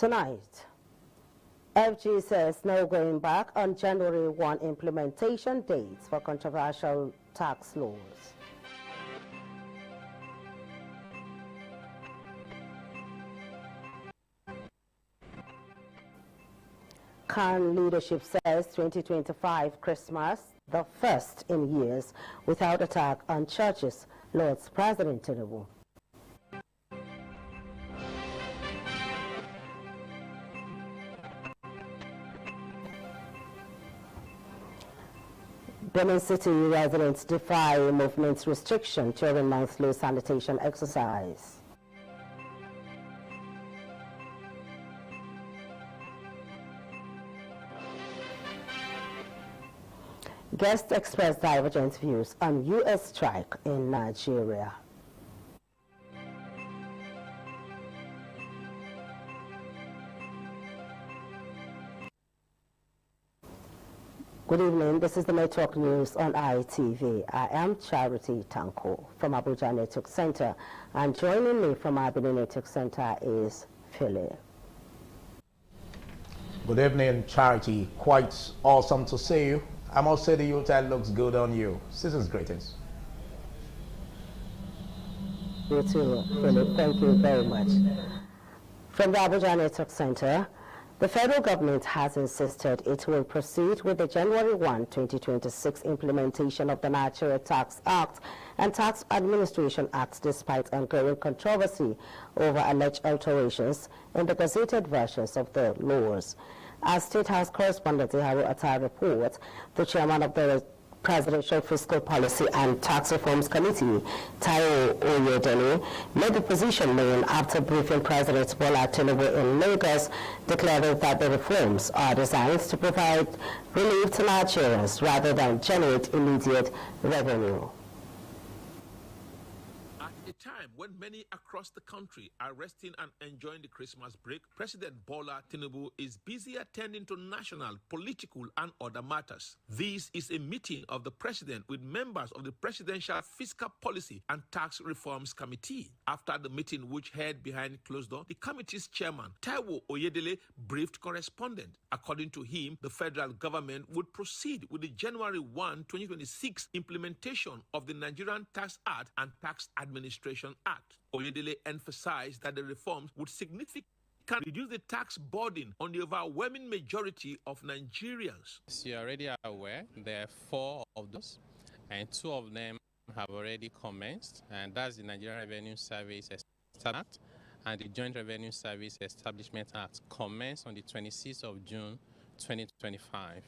Tonight, FG says no going back on January 1 implementation dates for controversial tax laws. Khan leadership says 2025 Christmas, the first in years without attack on churches, Lord's President Tinubu. Benin City residents defy movement restriction during monthly sanitation exercise. Guests express divergent views on U.S. strike in Nigeria. Good evening, this is the Network News on ITV. I am Charity Tanko from Abuja Network Center, and joining me from our Benin Network Center is Philip. Good evening, Charity. Quite awesome to see you. I must say the Utah looks good on you. Season's greetings. You too, Philip. Thank you very much. From the Abuja Network Center, the federal government has insisted it will proceed with the January 1, 2026 implementation of the Nigeria Tax Act and Tax Administration Act despite ongoing controversy over alleged alterations in the gazetted versions of the laws. As State House correspondent Iharu Atta reports, the chairman of the Presidential Fiscal Policy and Tax Reforms Committee, Taiwo Oyedele, made the position known after briefing President Bola Tinubu in Lagos, declaring that the reforms are designed to provide relief to Nigerians rather than generate immediate revenue. At a time when many across the country are resting and enjoying the Christmas break, President Bola Tinubu is busy attending to national, political, and other matters. This is a meeting of the president with members of the Presidential Fiscal Policy and Tax Reforms Committee. After the meeting, which held behind closed doors, the committee's chairman, Taiwo Oyedele, briefed correspondent. According to him, the federal government would proceed with the January 1, 2026 implementation of the Nigerian Tax Act and Tax Administration Act. Oyedele emphasized that the reforms would significantly reduce the tax burden on the overwhelming majority of Nigerians. As you already are aware, there are 4 of those, and 2 of them have already commenced, and that's the Nigerian Revenue Service Establishment Act and the Joint Revenue Service Establishment Act, commenced on the 26th of June 2025.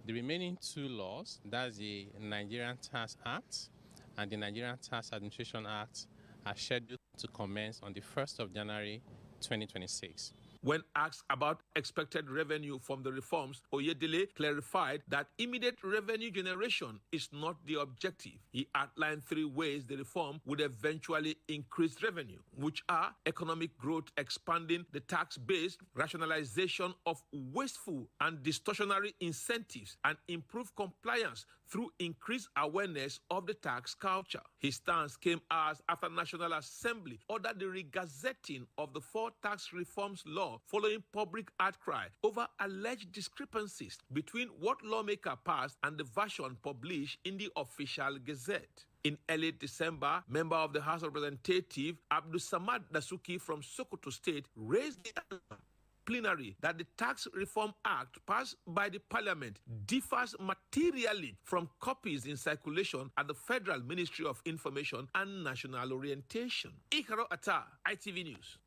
The remaining 2 laws, that's the Nigerian Tax Act and the Nigerian Tax Administration Act, are scheduled to commence on the 1st of January 2026. When asked about expected revenue from the reforms, Oyedele clarified that immediate revenue generation is not the objective. He outlined 3 ways the reform would eventually increase revenue, which are economic growth expanding the tax base, rationalization of wasteful and distortionary incentives, and improved compliance through increased awareness of the tax culture. His stance came hours after National Assembly ordered the regazetting of the 4 tax reforms law following public outcry over alleged discrepancies between what lawmaker passed and the version published in the official gazette. In early December, member of the House of Representatives, Abdul Samad Dasuki from Sokoto State, raised the plenary that the Tax Reform Act passed by the Parliament differs materially from copies in circulation at the Federal Ministry of Information and National Orientation. Iharu Atta, ITV News.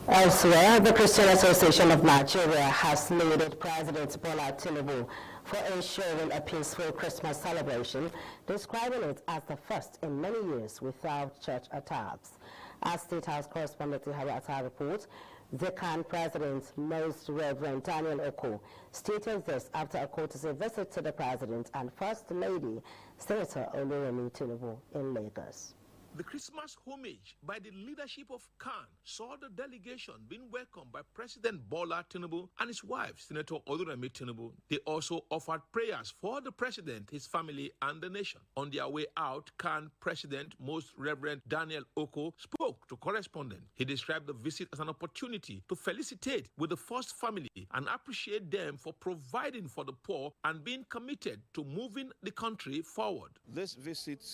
Elsewhere, the Christian Association of Nigeria has lauded President Bola Tinubu for ensuring a peaceful Christmas celebration, describing it as the first in many years without church attacks. As State House correspondent Iharu Atta reports, the Khan President, Most Reverend Daniel Oko, stated this after a courtesy visit to the President and First Lady, Senator Oluremi Tinubu, in Lagos. The Christmas homage by the leadership of Khan saw the delegation being welcomed by President Bola Tinubu and his wife, Senator Oluremi Tinubu. They also offered prayers for the president, his family, and the nation. On their way out, Khan President, Most Reverend Daniel Oko, spoke to correspondent. He described the visit as an opportunity to felicitate with the first family and appreciate them for providing for the poor and being committed to moving the country forward. This visit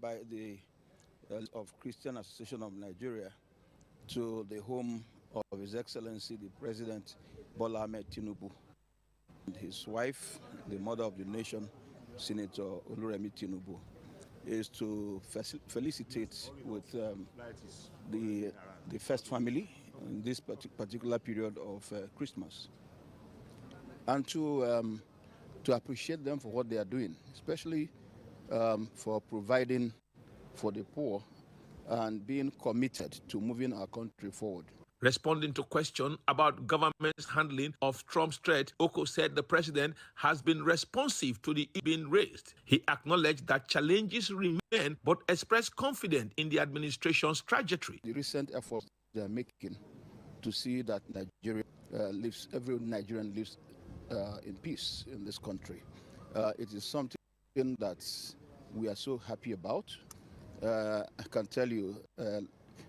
by the of Christian Association of Nigeria to the home of His Excellency the President Bola Ahmed Tinubu and his wife, the mother of the nation, Senator Oluremi Tinubu, is to felicitate with the first family in this particular period of Christmas, and to appreciate them for what they are doing, especially for providing for the poor and being committed to moving our country forward. Responding to question about government's handling of Trump's threat, Oko said the president has been responsive to the issue being raised. He acknowledged that challenges remain, but expressed confidence in the administration's trajectory. The recent efforts they are making to see that Nigeria lives, every Nigerian lives in peace in this country. It is something that we are so happy about. I can tell you,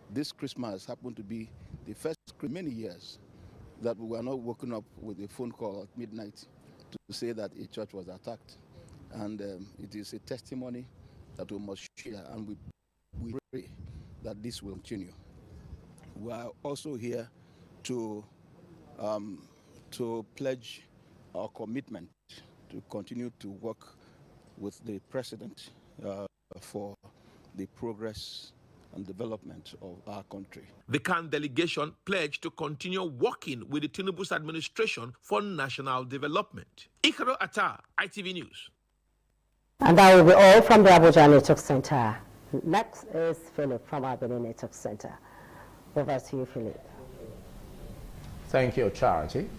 this Christmas happened to be the first many years that we were not woken up with a phone call at midnight to say that a church was attacked. And it is a testimony that we must share, and we pray that this will continue. We are also here to pledge our commitment to continue to work with the President for the progress and development of our country. The CAN delegation pledged to continue working with the Tinubu's administration for national development. Ikaro Atta, ITV News. And that will be all from the Abuja Network Center. Next is Philip from our Benin Network Center. Over to you, Philip. Thank you, Charity.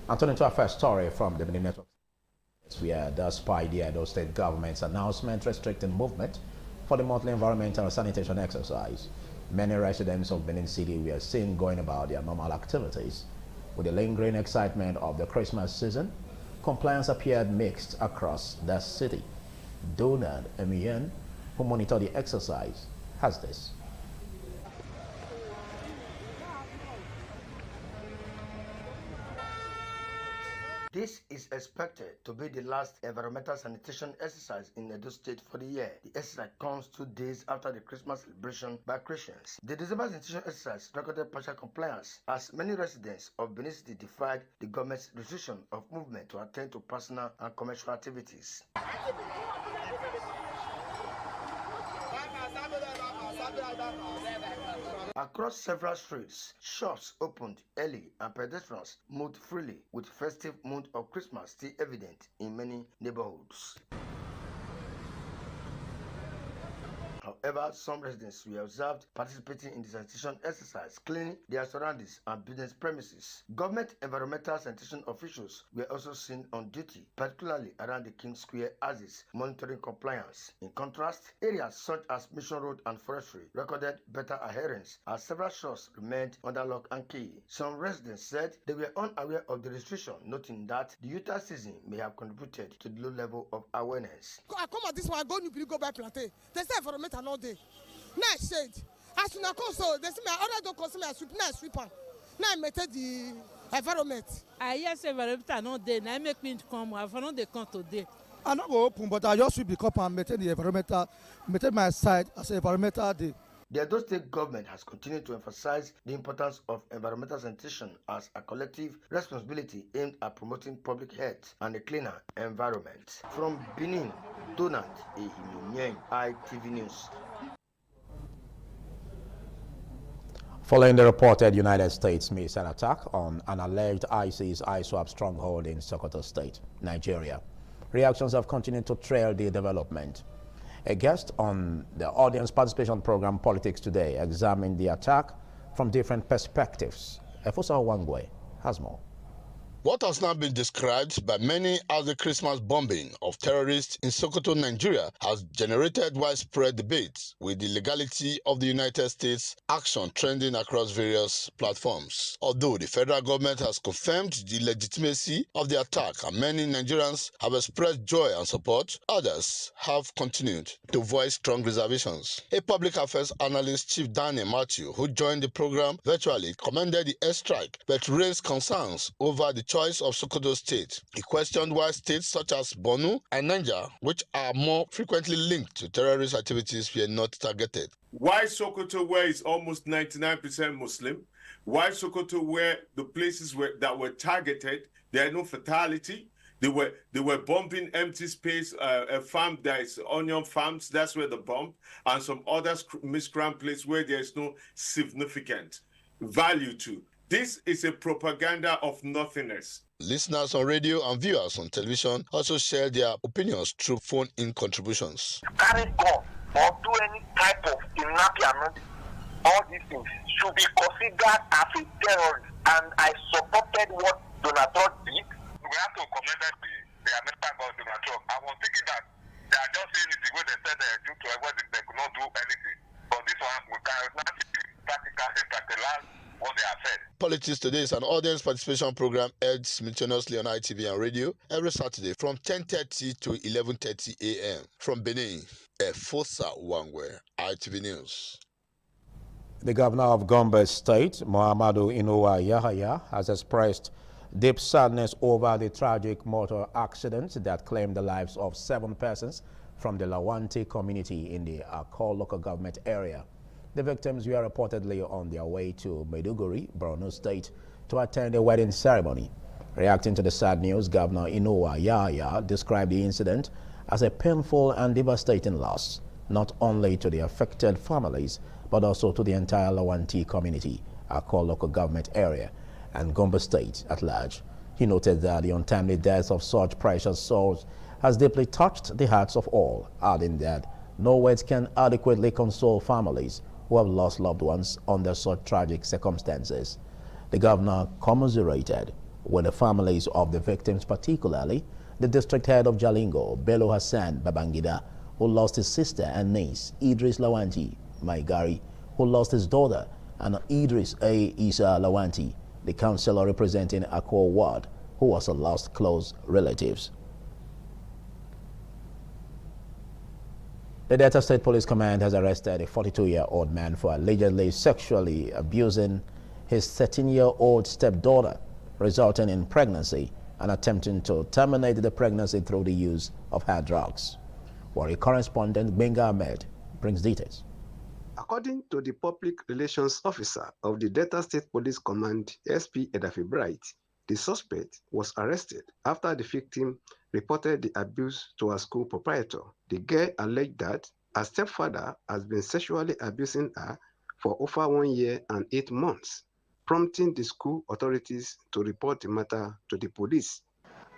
And turning to our first story from the Benin Network. We are despite the Edo State government's announcement restricting movement for the monthly environmental sanitation exercise. Many residents of Benin City were seen going about their normal activities. With the lingering excitement of the Christmas season, compliance appeared mixed across the city. Donald Emien, who monitored the exercise, has this. This is expected to be the last environmental sanitation exercise in Edo State for the year. The exercise comes 2 days after the Christmas celebration by Christians. The December sanitation exercise recorded partial compliance as many residents of Benin City defied the government's restriction of movement to attend to personal and commercial activities. Across several streets, shops opened early and pedestrians moved freely, with festive mood of Christmas still evident in many neighborhoods. However, some residents were observed participating in the sanitation exercise, cleaning their surroundings and business premises. Government environmental sanitation officials were also seen on duty, particularly around the King Square axis, monitoring compliance. In contrast, areas such as Mission Road and Forestry recorded better adherence as several shops remained under lock and key. Some residents said they were unaware of the restriction, noting that the Utah season may have contributed to the low level of awareness. I come at this one, go by plantain. They say environmental all day. Nice shade. As soon as I come, so they say my other don't consume my sweep, nice sweeper. Now I met the environment. I yes, environmental no day. Now I make me come. I found they come today. I not go open, but I just sweep the cup and maintain the environmental, maintain my side as environmental day. The Edo State government has continued to emphasize the importance of environmental sanitation as a collective responsibility aimed at promoting public health and a cleaner environment. From Benin, Donald Ehimien, ITV News. Following the reported United States missile attack on an alleged ISIS ISWAP stronghold in Sokoto State, Nigeria, reactions have continued to trail the development. A guest on the audience participation program Politics Today examined the attack from different perspectives. Efosa Wangwe has more. What has now been described by many as the Christmas bombing of terrorists in Sokoto, Nigeria, has generated widespread debates, with the legality of the United States action trending across various platforms. Although the federal government has confirmed the legitimacy of the attack and many Nigerians have expressed joy and support, others have continued to voice strong reservations. A public affairs analyst, Chief Daniel Matthew, who joined the program virtually, commended the airstrike but raised concerns over the choice of Sokoto State. He questioned why states such as Borno and Niger, which are more frequently linked to terrorist activities, were not targeted. Why Sokoto, where it's almost 99% Muslim? Why Sokoto, where the places that were targeted, there are no fatality? They were bombing empty space, a farm that is onion farms, that's where the bomb, and some other miscreant place where there is no significant value to. This is a propaganda of nothingness. Listeners on radio and viewers on television also share their opinions through phone-in contributions. Carry gun or do any type of kidnapping, all these things should be considered as a terrorist. And I supported what Donald Trump did. We have to commend the American government, Donald Trump. I was thinking that they are just saying it the way they said due to avoid it, they could not do anything. But this one, we cannot see practical impact what they have said. Politics Today is an audience participation program aired simultaneously on ITV and radio every Saturday from 10:30 to 11:30 a.m. From Benin, Efosa Wangwe, ITV News. The governor of Gombe State, Muhammadu Inuwa Yahaya, has expressed deep sadness over the tragic motor accident that claimed the lives of 7 persons from the Lawanti community in the Akko local government area. The victims were reportedly on their way to Maiduguri, Borno State, to attend a wedding ceremony. Reacting to the sad news, Governor Inuwa Yahaya described the incident as a painful and devastating loss, not only to the affected families, but also to the entire Lawanti community, Akko local government area, and Gombe State at large. He noted that the untimely death of such precious souls has deeply touched the hearts of all, adding that no words can adequately console families who have lost loved ones under such tragic circumstances. The governor commiserated with the families of the victims, particularly the district head of Jalingo, Bello Hassan Babangida, who lost his sister and niece, Idris Lawanti Maigari, who lost his daughter, and Idris A. Isa Lawanti, the councillor representing Akko Ward, who also lost close relatives. The Delta State Police Command has arrested a 42-year-old man for allegedly sexually abusing his 13-year-old stepdaughter, resulting in pregnancy and attempting to terminate the pregnancy through the use of hard drugs. Warri correspondent Benga Ahmed brings details. According to the public relations officer of the Delta State Police Command, SP Edafi Bright, the suspect was arrested after the victim reported the abuse to her school proprietor. The girl alleged that her stepfather has been sexually abusing her for over 1 year and 8 months, prompting the school authorities to report the matter to the police.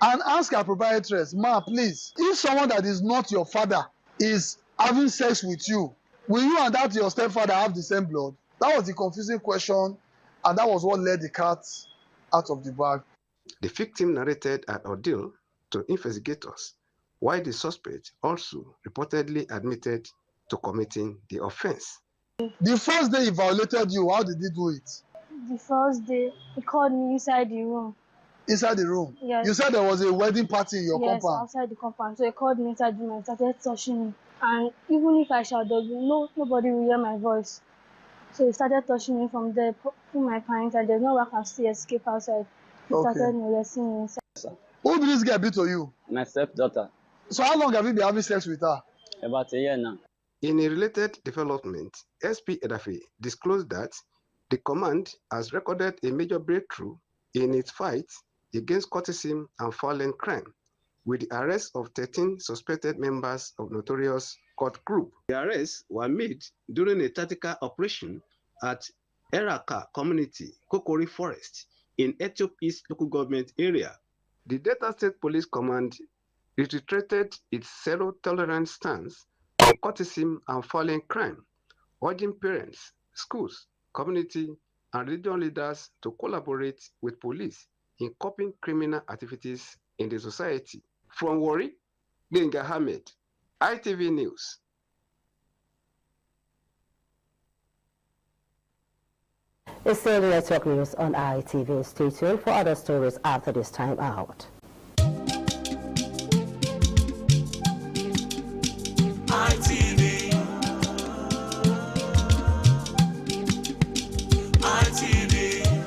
And ask our proprietress, ma, please, if someone that is not your father is having sex with you, will you and that your stepfather have the same blood? That was the confusing question, and that was what led the cat out of the bag. The victim narrated an ordeal to investigators, while the suspect also reportedly admitted to committing the offense. The first day he violated you, how did he do it? The first day, he called me inside the room. Inside the room? Yes. You said there was a wedding party in your compound? Yes, outside the compound. So he called me inside the room and started touching me. And even if I shouted, nobody will hear my voice. So he started touching me from there, putting my pants, and there's no way I can still escape outside. He started molesting me inside. Who did this girl be to you? My stepdaughter. So how long have you been having sex with her? About a year now. In a related development, SP Edafi disclosed that the command has recorded a major breakthrough in its fight against courtesan and violent crime, with the arrest of 13 suspected members of notorious court group. The arrests were made during a tactical operation at Eraka Community, Kokori Forest, in Etiop East local government area. The Delta State Police Command reiterated its zero-tolerance stance on courtesan and violent crime, urging parents, schools, community, and regional leaders to collaborate with police in coping criminal activities in the society. From Warri, Genga Ahmed, ITV News. It's still the network news on ITV. Stay tuned for other stories after this time out.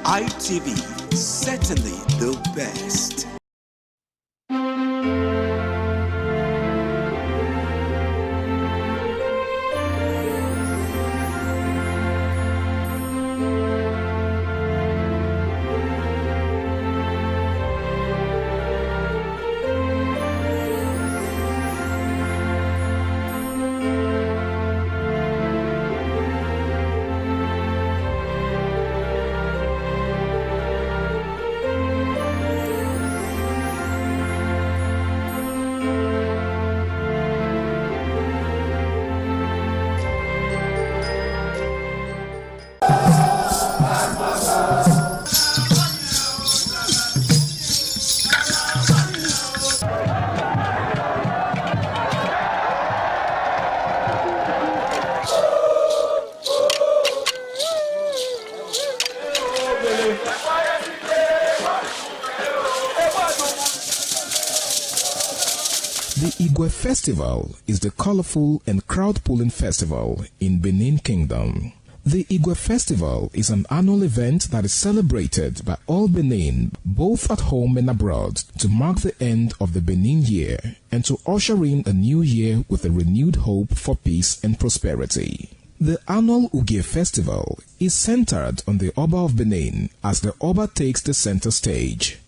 ITV, certainly the best. The Igwe Festival is the colorful and crowd-pulling festival in Benin Kingdom. The Igwe Festival is an annual event that is celebrated by all Benin, both at home and abroad, to mark the end of the Benin year and to usher in a new year with a renewed hope for peace and prosperity. The annual Ugie Festival is centered on the Oba of Benin as the Oba takes the center stage.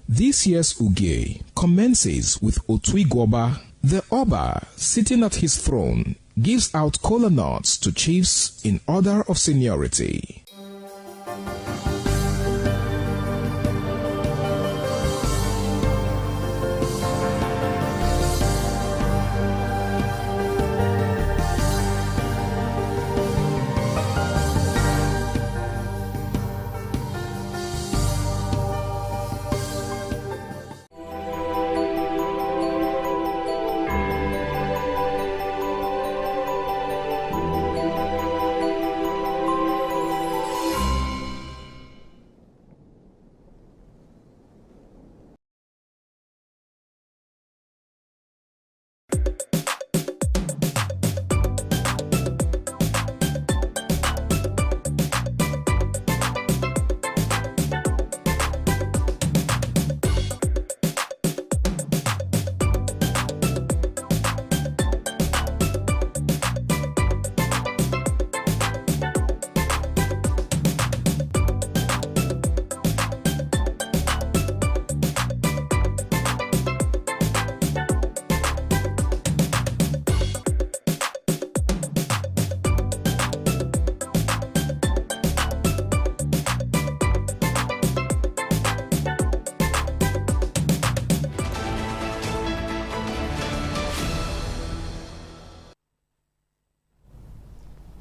This year's Ugie commences with Otuigwoba. The Oba, sitting at his throne, gives out kola nuts to chiefs in order of seniority.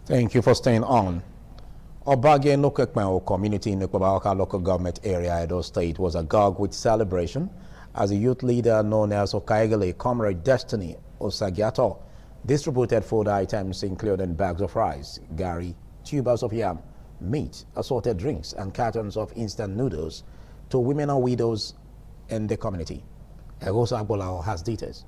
Thank you for staying on. Obage Nokekmeo community in the Kwabawaka local government area, Edo State, was agog with celebration as a youth leader known as Okaigele Comrade Destiny Osagiato distributed food items including bags of rice, gari, tubers of yam, meat, assorted drinks, and cartons of instant noodles to women and widows in the community. Egosa Agbolao has details.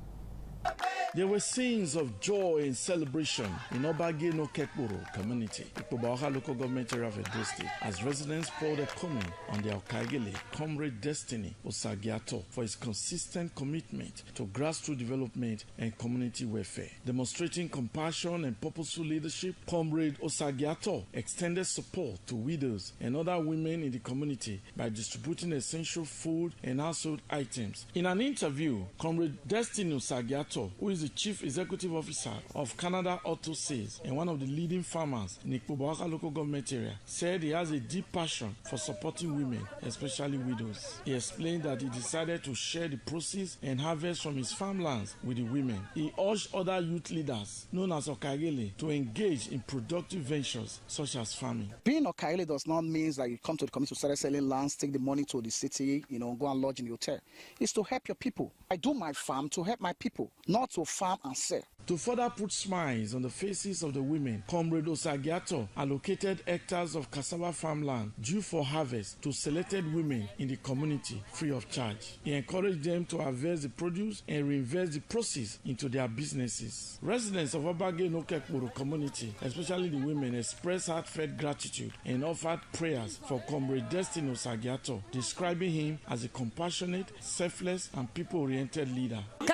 There were scenes of joy and celebration in Obage Nokekporo community, Ikpobaoka local government area of Edo State, as residents poured a comment on the Okaigele Comrade Destiny Osagiato for his consistent commitment to grassroots development and community welfare. Demonstrating compassion and purposeful leadership, Comrade Osagiato extended support to widows and other women in the community by distributing essential food and household items. In an interview, Comrade Destiny Osagiato, who is the Chief Executive Officer of Canada Auto Sales and one of the leading farmers in the Ikpobaoka local government area, said he has a deep passion for supporting women, especially widows. He explained that he decided to share the proceeds and harvest from his farmlands with the women. He urged other youth leaders, known as Okaigele, to engage in productive ventures such as farming. Being Okaigele does not mean that you come to the community to start selling lands, take the money to the city, go and lodge in the hotel. It's to help your people. I do my farm to help my people, not to farm and sell. To further put smiles on the faces of the women, Comrade Osagiato allocated hectares of cassava farmland due for harvest to selected women in the community free of charge. He encouraged them to harvest the produce and reinvest the proceeds into their businesses. Residents of Obage Nokekporo community, especially the women, expressed heartfelt gratitude and offered prayers for Comrade Destiny Osagiato, describing him as a compassionate, selfless, and people-oriented leader. He's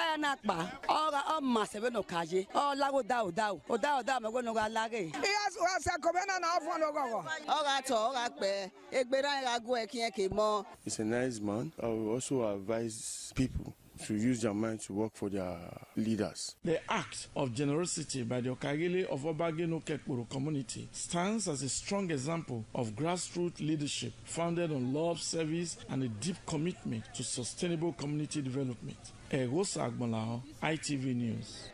a nice man. I will also advise people to use their mind to work for their leaders. The act of generosity by the Okaigele of Obage Nokekporo community stands as a strong example of grassroots leadership founded on love, service, and a deep commitment to sustainable community development. Egosa Agbolao, ITV News.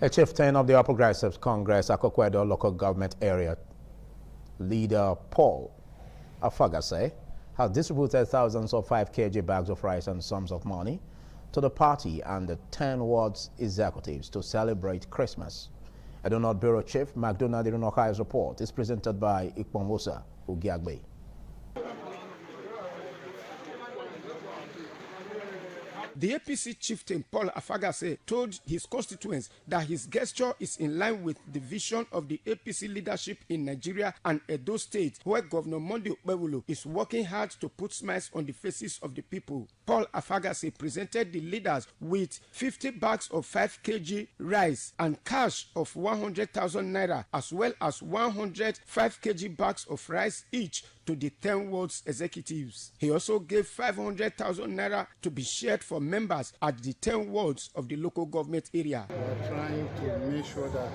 A chieftain of the All Progressives Congress, Akokwedo local government area leader Paul Afagase, has distributed thousands of 5 kg bags of rice and sums of money to the party and the 10 wards executives to celebrate Christmas. Edo North Bureau Chief McDonald Irunokai's report is presented by Ikpomosa Ugiagbe. The APC chieftain Paul Afagase told his constituents that his gesture is in line with the vision of the APC leadership in Nigeria and Edo State, where Governor Monday Okpebholo is working hard to put smiles on the faces of the people. Paul Afagase presented the leaders with 50 bags of 5 kg rice and cash of 100,000 naira, as well as 105 kg bags of rice each to the 10 wards executives. He also gave 500,000 naira to be shared for members at the 10 wards of the local government area. We are trying to make sure that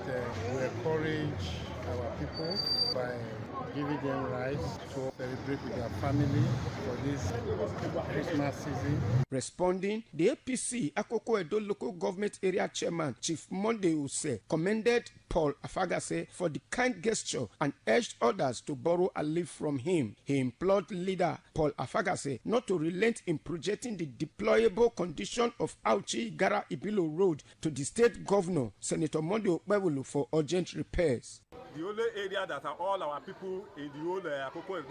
we encourage our people by giving them rice to celebrate with their family for this Christmas season. Responding, the APC Akoko Edo local government area chairman Chief Monday Use commended Paul Afagase for the kind gesture and urged others to borrow a leaf from him. He implored leader Paul Afagase not to relent in projecting the deployable condition of Auchi Gara Ibilo Road to the state governor, Senator Monday Okpebholo, for urgent repairs. The only area that are all our people in the whole Akoko,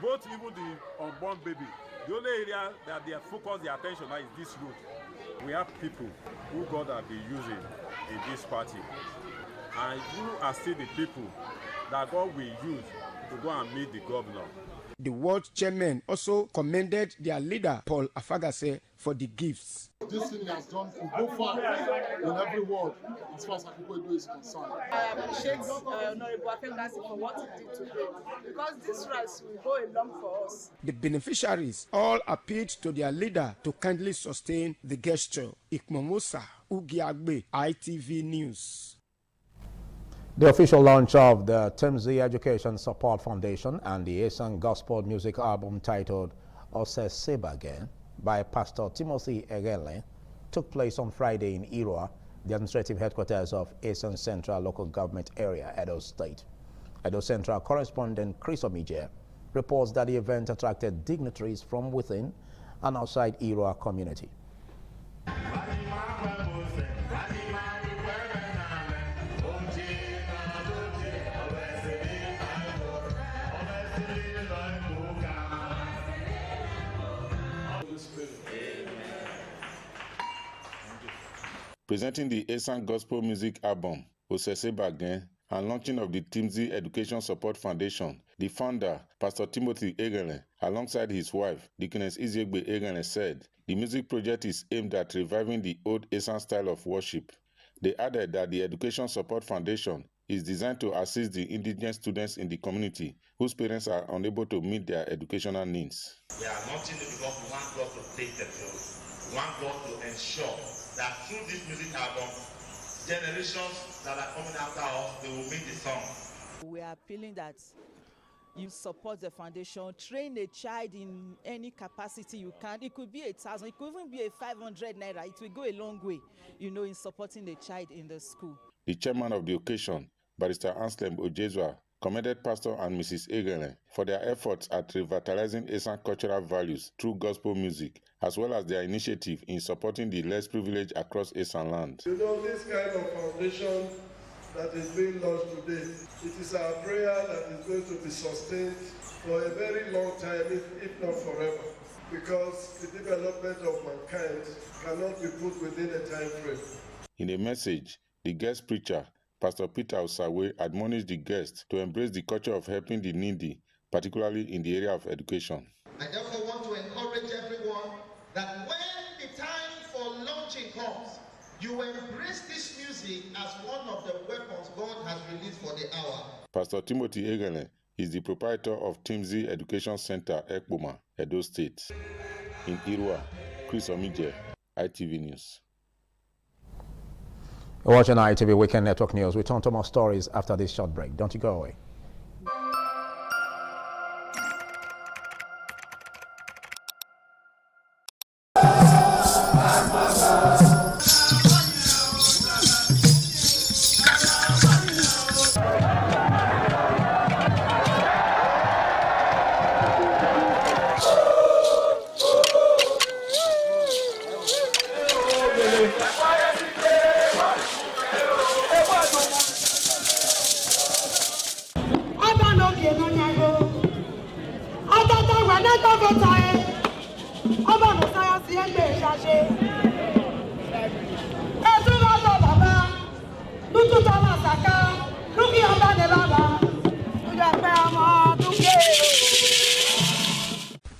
both even the unborn baby, the only area that they focus their attention on is this road. We have people who God have been using in this party, and you are still the people that God will use to go and meet the governor. The ward chairman also commended their leader Paul Afagase for the gifts. This thing has done to go far in every ward as far as Akoko Edo is concerned. I appreciate Honorable Afagase for what he did today, because this rice will go a long for us. The beneficiaries all appealed to their leader to kindly sustain the gesture. Ikmomosa Ugiagbe, ITV News. The official launch of the Timzi Education Support Foundation and the Asang Gospel Music album titled Ose Seba Again by Pastor Timothy Egele took place on Friday in Irua, the administrative headquarters of Esan Central Local Government Area, Edo State. Edo Central correspondent Chris Omije reports that the event attracted dignitaries from within and outside Irua community. Presenting the Esan Gospel Music Album, Osese Bagen, and launching of the Timzi Education Support Foundation, the founder, Pastor Timothy Egele, alongside his wife, Deaconess Iziegbe Egele, said the music project is aimed at reviving the old Esan style of worship. They added that the Education Support Foundation is designed to assist the indigent students in the community whose parents are unable to meet their educational needs. We are launching it because we want God to take the glory. We want God to ensure that through this music album, generations that are coming after us, they will meet the song. We are appealing that you support the foundation, train a child in any capacity you can. It could be 1,000, it could even be a 500 naira. It will go a long way, in supporting the child in the school. The chairman of the occasion, Barrister Anselm Ojezwa, commended Pastor and Mrs. Egele for their efforts at revitalizing Esan cultural values through gospel music, as well as their initiative in supporting the less privileged across Esan land. This kind of foundation that is being launched today, it is our prayer that is going to be sustained for a very long time, if not forever, because the development of mankind cannot be put within a time frame. In a message, the guest preacher, Pastor Peter Osawe, admonished the guests to embrace the culture of helping the needy, particularly in the area of education. I therefore want to encourage everyone that when the time for launching comes, you embrace this music as one of the weapons God has released for the hour. Pastor Timothy Egele is the proprietor of Timzi Education Center, Ekpoma, Edo State. In Irua, Chris Omije, ITV News. You're watching ITV Weekend Network News. We turn to more stories after this short break. Don't you go away.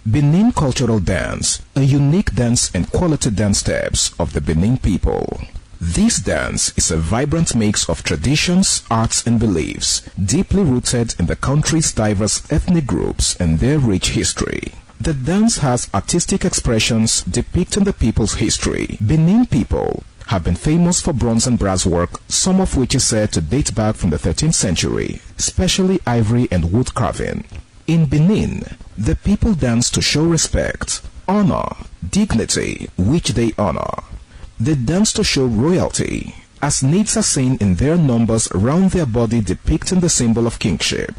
Benin Cultural Dance, a unique dance and quality dance steps of the Benin people. This dance is a vibrant mix of traditions, arts and beliefs, deeply rooted in the country's diverse ethnic groups and their rich history. The dance has artistic expressions depicting the people's history. Benin people have been famous for bronze and brass work, some of which is said to date back from the 13th century, especially ivory and wood carving. In Benin, the people dance to show respect, honor, dignity, which they honor. They dance to show royalty, as naids are seen in their numbers round their body depicting the symbol of kingship.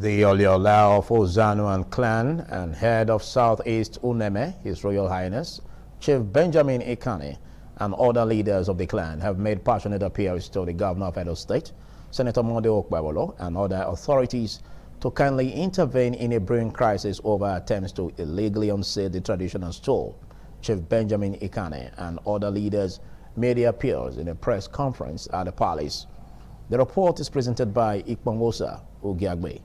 The Oliola of Ozanuan clan and head of Southeast Uneme, His Royal Highness, Chief Benjamin Ikane, and other leaders of the clan have made passionate appeals to the Governor of Edo State, Senator Monday Okpebholo, and other authorities to kindly intervene in a brewing crisis over attempts to illegally unseat the traditional store. Chief Benjamin Ikane and other leaders made the appeals in a press conference at the palace. The report is presented by Ikpongwosa Ugiagbe.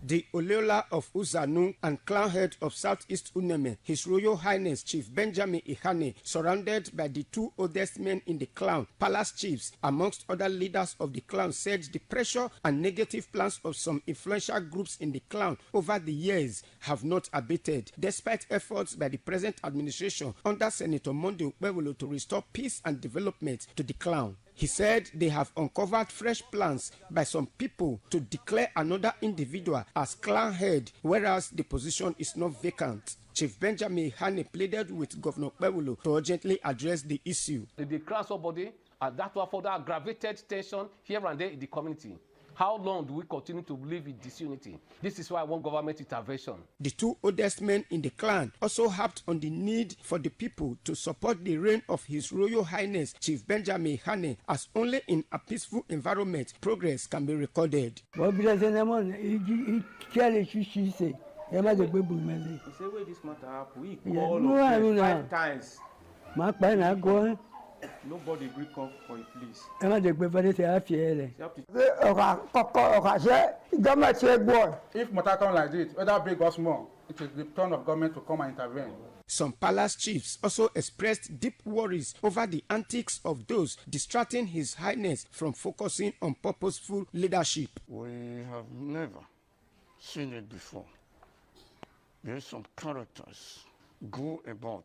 The Oliola of Uzanu and clan head of Southeast Uneme, His Royal Highness Chief Benjamin Ihane, surrounded by the two oldest men in the clan, palace chiefs, amongst other leaders of the clan, said the pressure and negative plans of some influential groups in the clan over the years have not abated, despite efforts by the present administration under Senator Monday Okpebholo to restore peace and development to the clan. He said they have uncovered fresh plans by some people to declare another individual as clan head, whereas the position is not vacant. Chief Benjamin Ihane pleaded with Governor Okpebholo to urgently address the issue. They declare somebody, and that will further aggravated tension here and there in the community. How long do we continue to live in disunity? This is why I want government intervention. The two oldest men in the clan also harped on the need for the people to support the reign of His Royal Highness Chief Benjamin Ihane, as only in a peaceful environment progress can be recorded. He said, where this matter happened, we called 5 times. Nobody will come for it, please. If matter come like this, whether big or small, it is the turn of government to come and intervene. Some palace chiefs also expressed deep worries over the antics of those distracting His Highness from focusing on purposeful leadership. We have never seen it before. There are some characters go about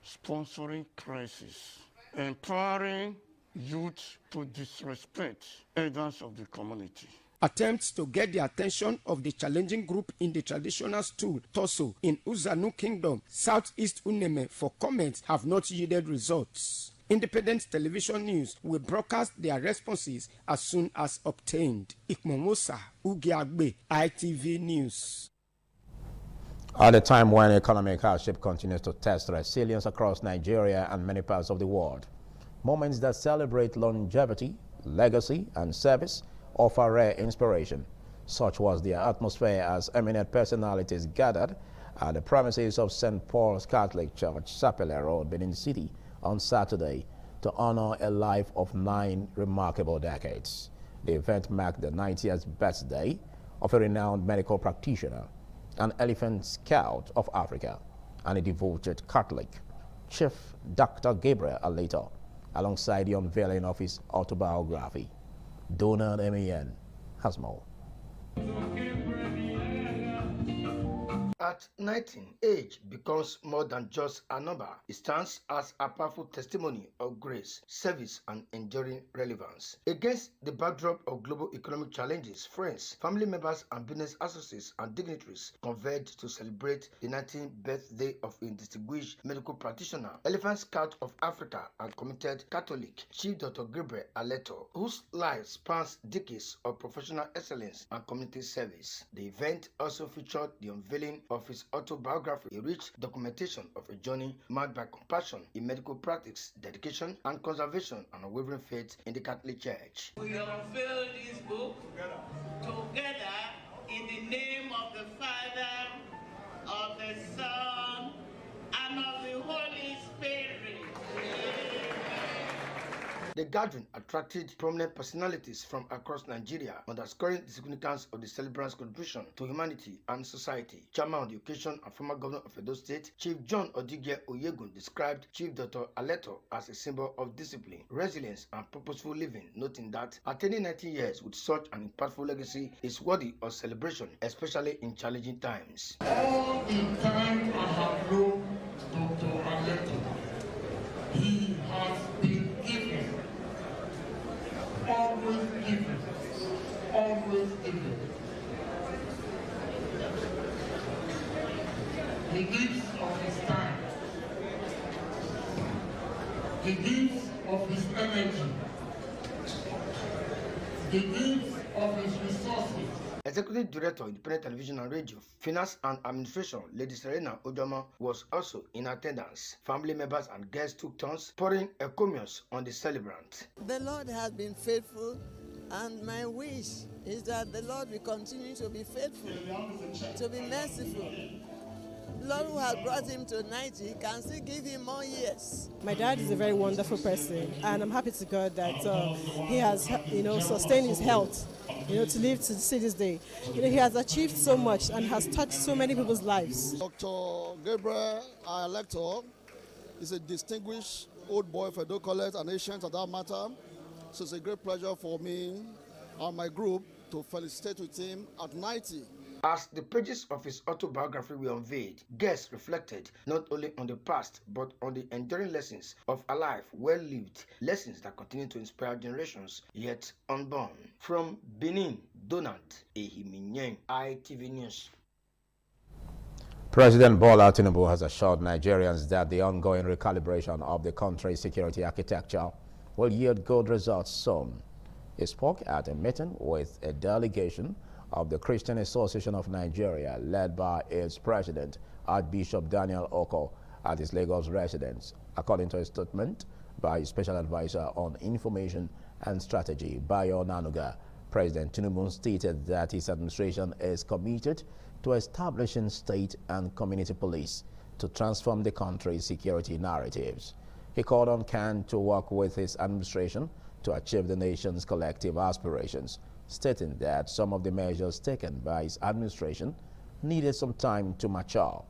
sponsoring crises, empowering youth to disrespect elders of the community. Attempts to get the attention of the challenging group in the traditional stool, Toso, in Uzanu Kingdom, Southeast Uneme, for comments have not yielded results. Independent Television News will broadcast their responses as soon as obtained. Ikmongwosa Ugiagbe, ITV News. At a time when economic hardship continues to test resilience across Nigeria and many parts of the world, moments that celebrate longevity, legacy, and service offer rare inspiration. Such was the atmosphere as eminent personalities gathered at the premises of St. Paul's Catholic Church, Sapele Road, Benin City, on Saturday to honor a life of 9 remarkable decades. The event marked the 90th birthday of a renowned medical practitioner, an elephant scout of Africa, and a devoted Catholic, Chief Dr. Gabriel Aleto, alongside the unveiling of his autobiography. Donald M.A.N. has more. At 19, age becomes more than just a number. It stands as a powerful testimony of grace, service, and enduring relevance. Against the backdrop of global economic challenges, friends, family members, and business associates and dignitaries converged to celebrate the 19th birthday of a distinguished medical practitioner, Elephant Scout of Africa, and committed Catholic, Chief Dr. Gabriel Aleto, whose life spans decades of professional excellence and community service. The event also featured the unveiling of his autobiography, a rich documentation of a journey marked by compassion in medical practice, dedication and conservation, and unwavering faith in the Catholic Church. We unveil this book together in the name of the Father, of the Son, and of the Holy Spirit. The gathering attracted prominent personalities from across Nigeria, underscoring the significance of the celebrant's contribution to humanity and society. Chairman on the occasion and former governor of Edo State, Chief John Odigie Oyegun, described Chief Dr. Aleto as a symbol of discipline, resilience, and purposeful living, noting that attaining 90 years with such an impactful legacy is worthy of celebration, especially in challenging times. All the time I have known Dr. Aleto, he has been giving. Always giving. Always giving. He gives of his time. He gives of his energy. He gives of his resources. Executive Director, Independent Television and Radio, Finance and Administration, Lady Serena Ojoma, was also in attendance. Family members and guests took turns pouring encomiums on the celebrant. The Lord has been faithful, and my wish is that the Lord will continue to be faithful, to be merciful. The Lord who has brought him to 90 can still give him more years. My dad is a very wonderful person, and I'm happy to God that he has, sustained his health, to live to see this day. He has achieved so much and has touched so many people's lives. Dr. Gabriel, our elector, is a distinguished old boy for Edo College and ancient at that matter. So it's a great pleasure for me and my group to felicitate with him at 90. As the pages of his autobiography were unveiled, guests reflected not only on the past, but on the enduring lessons of a life well lived, lessons that continue to inspire generations yet unborn. From Benin, Donald Ehiminyeng, ITV News. President Bola Tinubu has assured Nigerians that the ongoing recalibration of the country's security architecture will yield good results soon. He spoke at a meeting with a delegation of the Christian Association of Nigeria, led by its president, Archbishop Daniel Oko, at his Lagos residence. According to a statement by Special Advisor on Information and Strategy, Bayo Nanuga, President Tinubu stated that his administration is committed to establishing state and community police to transform the country's security narratives. He called on CAN to work with his administration to achieve the nation's collective aspirations, stating that some of the measures taken by his administration needed some time to mature.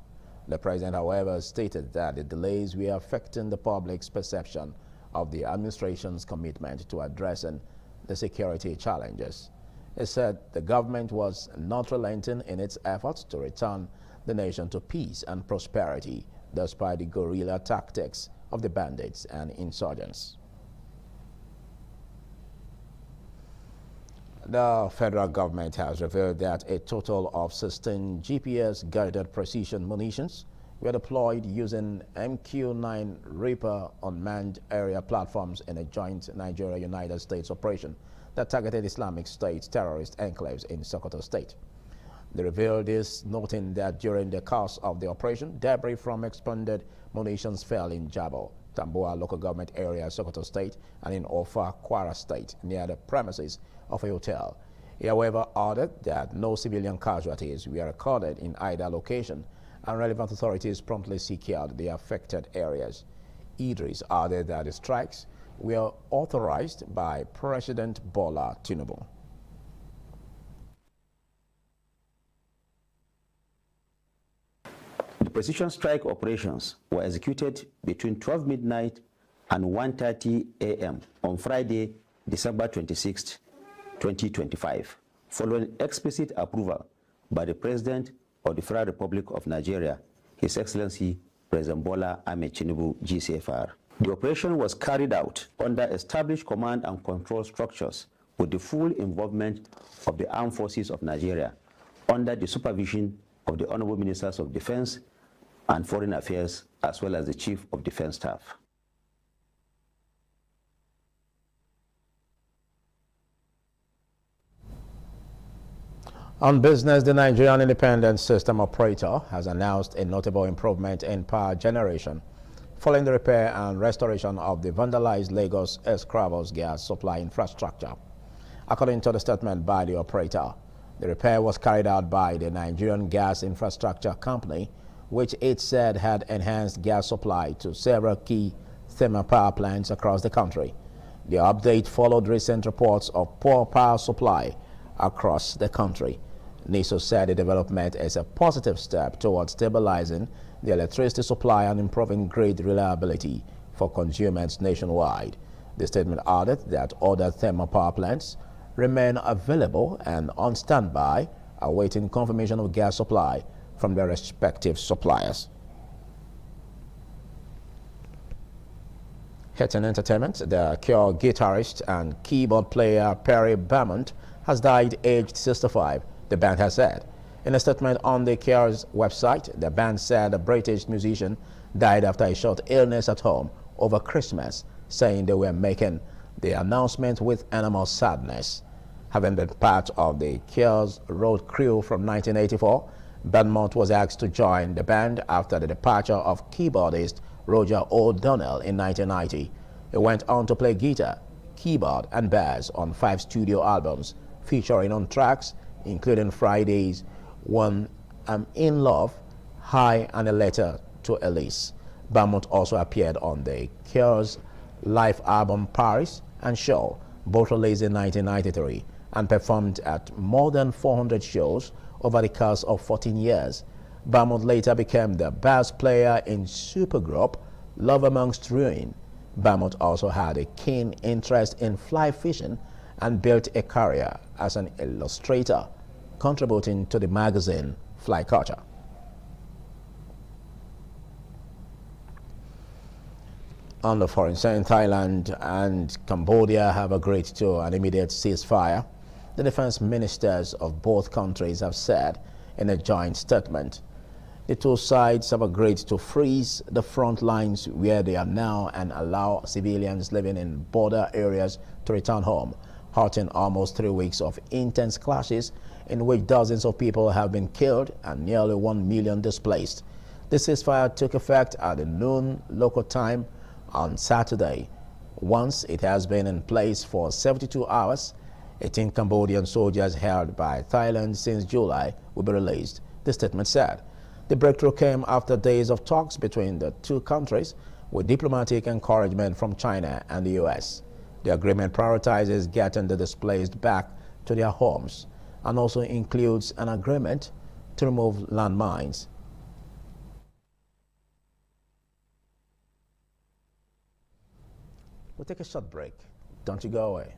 The president, however, stated that the delays were affecting the public's perception of the administration's commitment to addressing the security challenges. He said the government was not relenting in its efforts to return the nation to peace and prosperity, despite the guerrilla tactics of the bandits and insurgents. The federal government has revealed that a total of 16 GPS-guided precision munitions were deployed using MQ-9 Reaper unmanned area platforms in a joint Nigeria-United States operation that targeted Islamic State terrorist enclaves in Sokoto State. They revealed this, noting that during the course of the operation, debris from expended munitions fell in Jabo, Tamboa local government area, Sokoto State, and in Ofa, Kwara State, near the premises of a hotel. He, however, added that no civilian casualties were recorded in either location, and relevant authorities promptly secured the affected areas. Idris added that the strikes were authorized by President Bola Tinubu. The precision strike operations were executed between 12 midnight and 1:30 a.m. on Friday, December 26, 2025, following explicit approval by the President of the Federal Republic of Nigeria, His Excellency President Bola Ahmed Tinubu, GCFR. The operation was carried out under established command and control structures with the full involvement of the Armed Forces of Nigeria under the supervision of the Honorable Ministers of Defense and Foreign Affairs, as well as the Chief of Defense Staff. On business, the Nigerian Independent System Operator has announced a notable improvement in power generation following the repair and restoration of the vandalized Lagos Escravos gas supply infrastructure. According to the statement by the operator, the repair was carried out by the Nigerian Gas Infrastructure Company, which it said had enhanced gas supply to several key thermal power plants across the country. The update followed recent reports of poor power supply across the country. NISO said the development is a positive step towards stabilizing the electricity supply and improving grid reliability for consumers nationwide. The statement added that other thermal power plants remain available and on standby, awaiting confirmation of gas supply from their respective suppliers. Hit and entertainment, the Cure guitarist and keyboard player Perry Beaumont has died aged 65, the band has said. In a statement on the Cure's website, the band said the British musician died after a short illness at home over Christmas, saying they were making the announcement with enormous sadness. Having been part of the Cures road crew from 1984, Belmont was asked to join the band after the departure of keyboardist Roger O'Donnell in 1990. He went on to play guitar, keyboard and bass on 5 studio albums, featuring on tracks including Friday's One I'm in Love, High and a Letter to Elise. Belmont also appeared on the Cures live album Paris and Show, both released in 1993, and performed at more than 400 shows over the course of 14 years. Belmont later became the bass player in supergroup Love Amongst Ruin. Belmont also had a keen interest in fly fishing and built a career as an illustrator, contributing to the magazine Fly Culture. On the foreign scene, Thailand and Cambodia have agreed to an immediate ceasefire, the defense ministers of both countries have said in a joint statement. The two sides have agreed to freeze the front lines where they are now and allow civilians living in border areas to return home, halting almost 3 weeks of intense clashes in which dozens of people have been killed and nearly 1 million displaced. The ceasefire took effect at noon local time on Saturday. Once it has been in place for 72 hours, 18 Cambodian soldiers held by Thailand since July will be released, the statement said. The breakthrough came after days of talks between the two countries with diplomatic encouragement from China and the U.S. The agreement prioritizes getting the displaced back to their homes and also includes an agreement to remove landmines. We'll take a short break. Don't you go away.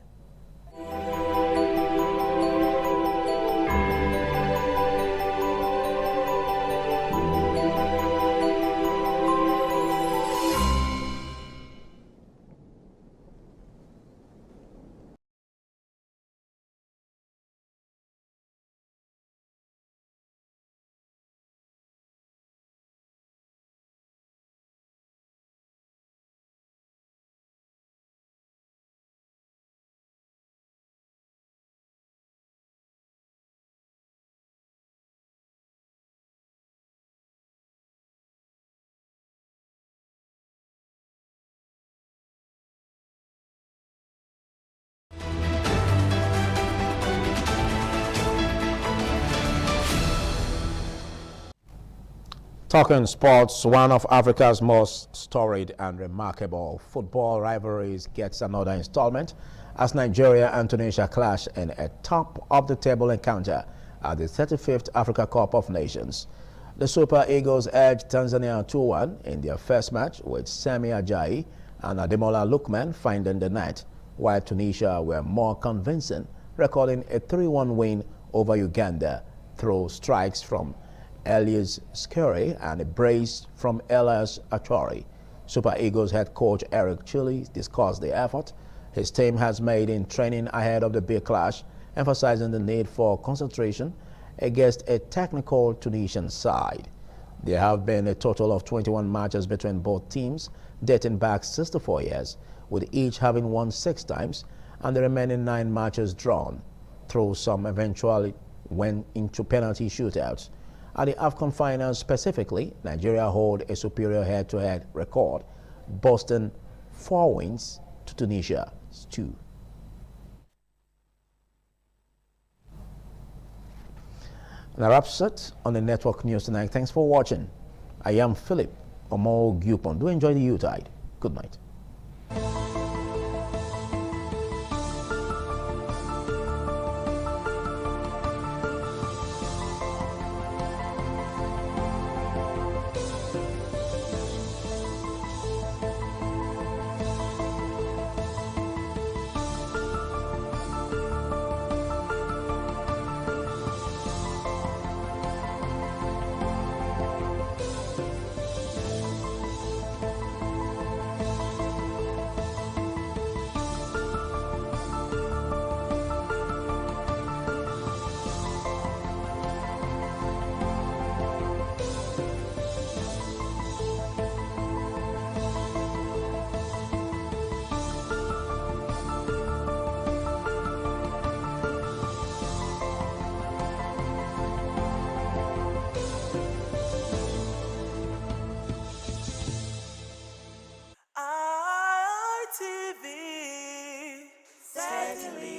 Talking sports, one of Africa's most storied and remarkable football rivalries gets another installment as Nigeria and Tunisia clash in a top-of-the-table encounter at the 35th Africa Cup of Nations. The Super Eagles edged Tanzania 2-1 in their first match, with Semi Ajayi and Ademola Lookman finding the net, while Tunisia were more convincing, recording a 3-1 win over Uganda through strikes from Elias Skiri and a brace from Elias Achori. Super Eagles head coach Eric Chili discussed the effort his team has made in training ahead of the big clash, emphasizing the need for concentration against a technical Tunisian side. There have been a total of 21 matches between both teams, dating back 64 years, with each having won 6 times and the remaining 9 matches drawn, though some eventually went into penalty shootouts. At the AFCON finals specifically, Nigeria hold a superior head-to-head record, boasting 4 wins to Tunisia's 2. That wraps it on the network news tonight. Thanks for watching. I am Philip Omo Gupon. Do enjoy the Utide. Good night. Italy.